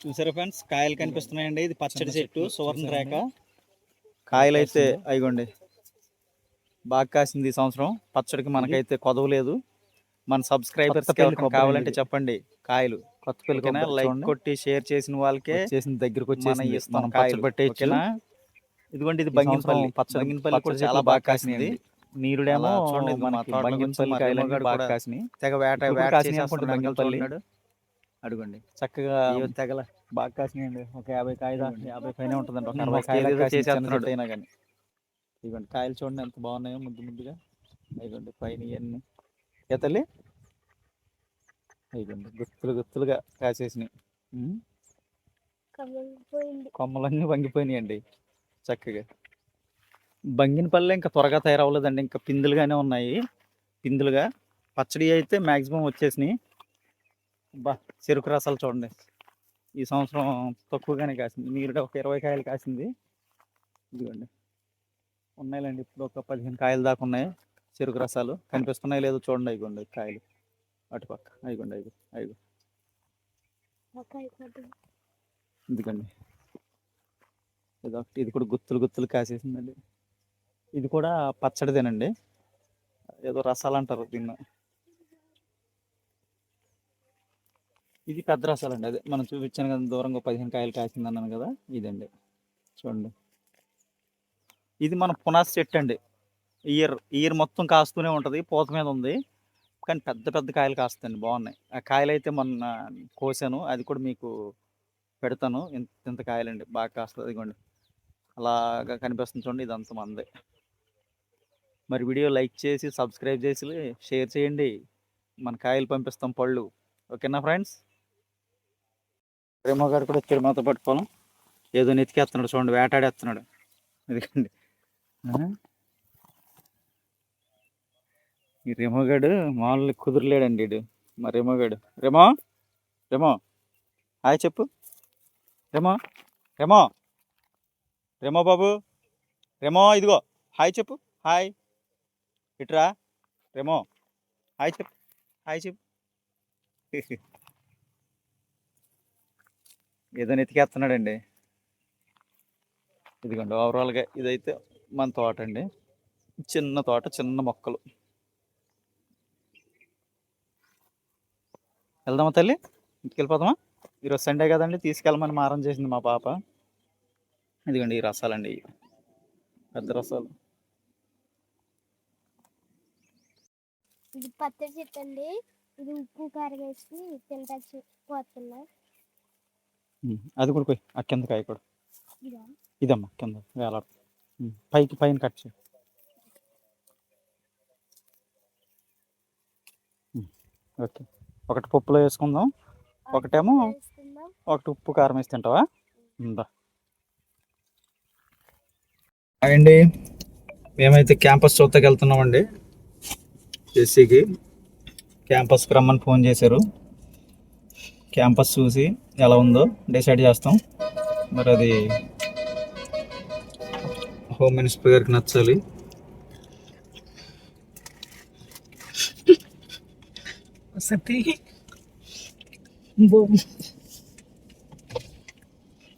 చూసారా ఫ్రెండ్స్, కాయలు కనిపిస్తున్నాయండి. ఇది పచ్చడి చెట్టు సువర్ణ రేఖ. కాయలు అయితే అయిగోండి బాగా కాసింది ఈ సంవత్సరం. పచ్చడికి మనకైతే కొదవలేదు. మన సబ్స్క్రైబర్స్ కావాలంటే చెప్పండి. కాయలు కొత్త పిల్లకైనా లైక్ కొట్టి షేర్ చేసిన వాళ్ళకే చేసిన దగ్గరకు వచ్చి ఇస్తాం. కాయలు పట్టేనా. ఇదిగోండి, ఇది బంగినపల్లి. బంగినపల్లి కూడా చాలా బాగా కాసింది. నీరుడేమో చూడండి, మనకి బంగినపల్లి కాయలు బాగా కాసినాయి. తెగ వేట కాసినాయి అనుకుంటే బంగినపల్లి అడుగుండి చక్కగా తెగల బాగా కాసినాయండి. ఒక 50 కాయలు 50 పైన ఉంటుందండి. ఒక 60 కాయలు చేసేస్తున్నాడు అయినా కానీ. ఇదిగోండి కాయలు చూడండి ఎంత బాగున్నాయో ముద్దు ముద్దుగా. ఇదిగోండి పైన ఇవన్నీ తల్లి ఇదిగోండి గుత్తులు గుత్తులుగా కాసేసినాయి. కొమ్మలన్నీ వంగిపోయినాయండి చక్కగా. బంగినపల్లి ఇంకా త్వరగా తయారవ్వలేదండి, ఇంకా పిందులుగానే ఉన్నాయి. పిందులుగా పచ్చడి అయితే మ్యాక్సిమం వచ్చేసినాయి. బా చెరుకు రసాలు చూడండి, ఈ సంవత్సరం తక్కువగానే కాసింది. మీరు ఒక 20 కాయలు కాసింది. ఇదిగోండి ఉన్నాయిలేండి, ఇప్పుడు ఒక 15 కాయలు దాకా ఉన్నాయి. చెరుకు రసాలు కనిపిస్తున్నాయి లేదో చూడండి. అయిగోండి కాయలు అటుపక్క. అయిగోండి అయిగో ఇదిగోండి ఇదొకటి. ఇది కూడా గుత్తులు గుత్తులు కాసేసిందండి. ఇది కూడా పచ్చడిదేనండి, ఏదో రసాలు అంటారు దీన్ని. ఇది పెద్ద రసాలండి, అదే మనం చూపించాను కదా దూరంగా 15 కాయలు కాసింది అన్నాను కదా, ఇదండి చూడండి. ఇది మన పునాస చెట్టు అండి. ఇయర్ మొత్తం కాస్తూనే ఉంటుంది, పూత మీద ఉంది. కానీ పెద్ద పెద్ద కాయలు కాస్తాయండి, బాగున్నాయి. ఆ కాయలు అయితే మొన్న కోసాను, అది కూడా మీకు పెడతాను. ఇంత కాయలండి బాగా కాస్తుంది. ఇదిగోండి అలాగా కనిపిస్తుంది చూడండి, ఇదంతా మందే. మరి వీడియో లైక్ చేసి సబ్స్క్రైబ్ చేసి షేర్ చేయండి. మన కాయలు పంపిస్తాం పళ్ళు. ఓకేనా ఫ్రెండ్స్. రేమో గారు కూడా వచ్చాడు మాతో పాటు పొలం. ఏదో నెతికేస్తున్నాడు చూడండి, వేటాడేస్తున్నాడు. ఎందుకండి ఈ రేమోగాడు మామూలు కుదురలేడండి వీడు. మా రేమోగాడు. రేమో హాయ్ చెప్పు. రేమో బాబు, ఇదిగో హాయ్ చెప్పు. హాయ్ ఇట్రా రేమో, హాయ్ చెప్పు. ఏదో నెతికేస్తున్నాడండి. ఇదిగోండి ఓవరాల్గా ఇదైతే మన తోట అండి. చిన్న తోట, చిన్న మొక్కలు. వెళ్దామా తల్లి, ఇంటికి వెళ్ళిపోదామా? ఈరోజు సండే కదండి, తీసుకెళ్ళమని మారం చేసింది మా పాప. ఇదిగోండి ఈ రసాలండి, పెద్ద రసాలు. ఇది పచ్చడి చెట్టు అండి. ఇది ఉప్పు కారం వేసి తింటచ్చు పోతున్నా. అది కూడా పోయి ఆ కింద కాయ కూడా ఇదమ్మా కింద వేలాడు. పైన కట్ చేయి. ఓకే, ఒకటి పప్పులో వేసుకుందాం, ఒకటేమో ఒకటి ఉప్పు కారం వేసి తింటావా? ఉందా అండి. మేమైతే క్యాంపస్ చూస్తాకి వెళ్తున్నామండి. ఎస్సీకి క్యాంపస్కి రమ్మని ఫోన్ చేశారు. క్యాంపస్ చూసి ఎలా ఉందో డిసైడ్ చేస్తాం. మరి అది హోమ్ మినిస్టర్ గారికి నచ్చాలి.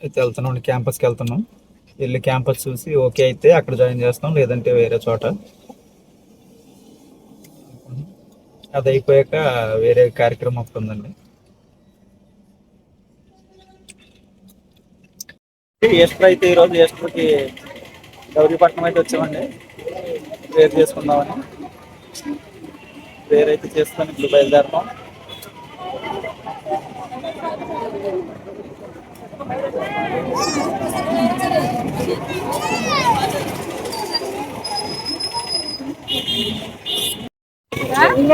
అయితే వెళ్తున్నాం, క్యాంపస్కి వెళ్తున్నాం. వెళ్ళి క్యాంపస్ చూసి ఓకే అయితే అక్కడ జాయిన్ చేస్తాం, లేదంటే వేరే చోట. అది అయిపోయాక వేరే కార్యక్రమం ఒకటి ఉందండి. ఈస్టర్ అయితే ఈరోజు ఈస్టర్కి గౌరీపట్నం అయితే వచ్చామండి, ప్రేర్ చేసుకుందామని. ప్రేర్ అయితే చేసుకొని ఇప్పుడు బయలుదేరతాం.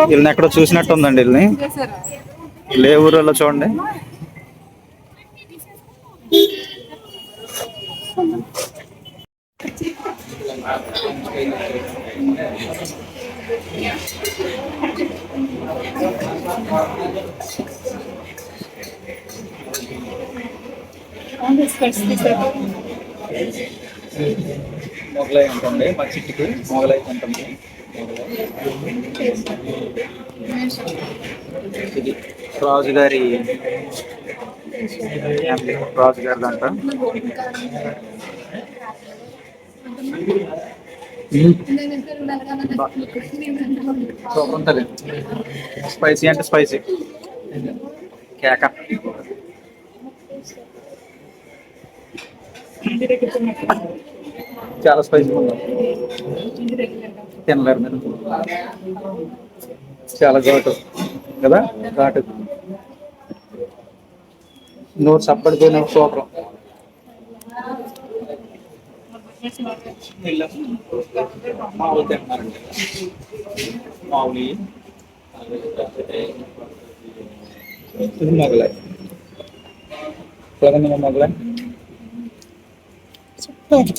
వీళ్ళని ఎక్కడో చూసినట్టు ఉందండి. వీళ్ళని లే ఊరిలో చూడండి. మొగలై ఉంటుంది మా చిట్టుకి, మొగలై ఉంటుంది. ఇది రాజుగారి రాజు గారి అంట సూపర్ ఉంటుంది. స్పైసీ అంటే స్పైసీ కేక. చాలా స్పైసీ ఉంది, తినలేరు మీరు. చాలా ఘాటు కదా, ఘాటు. నోరు చప్పడిపోయిన సూపర్. మామూలు తింటున్నారండి, మామూలు ఇది మొగలే చూడండి, మొగలే సూపర్.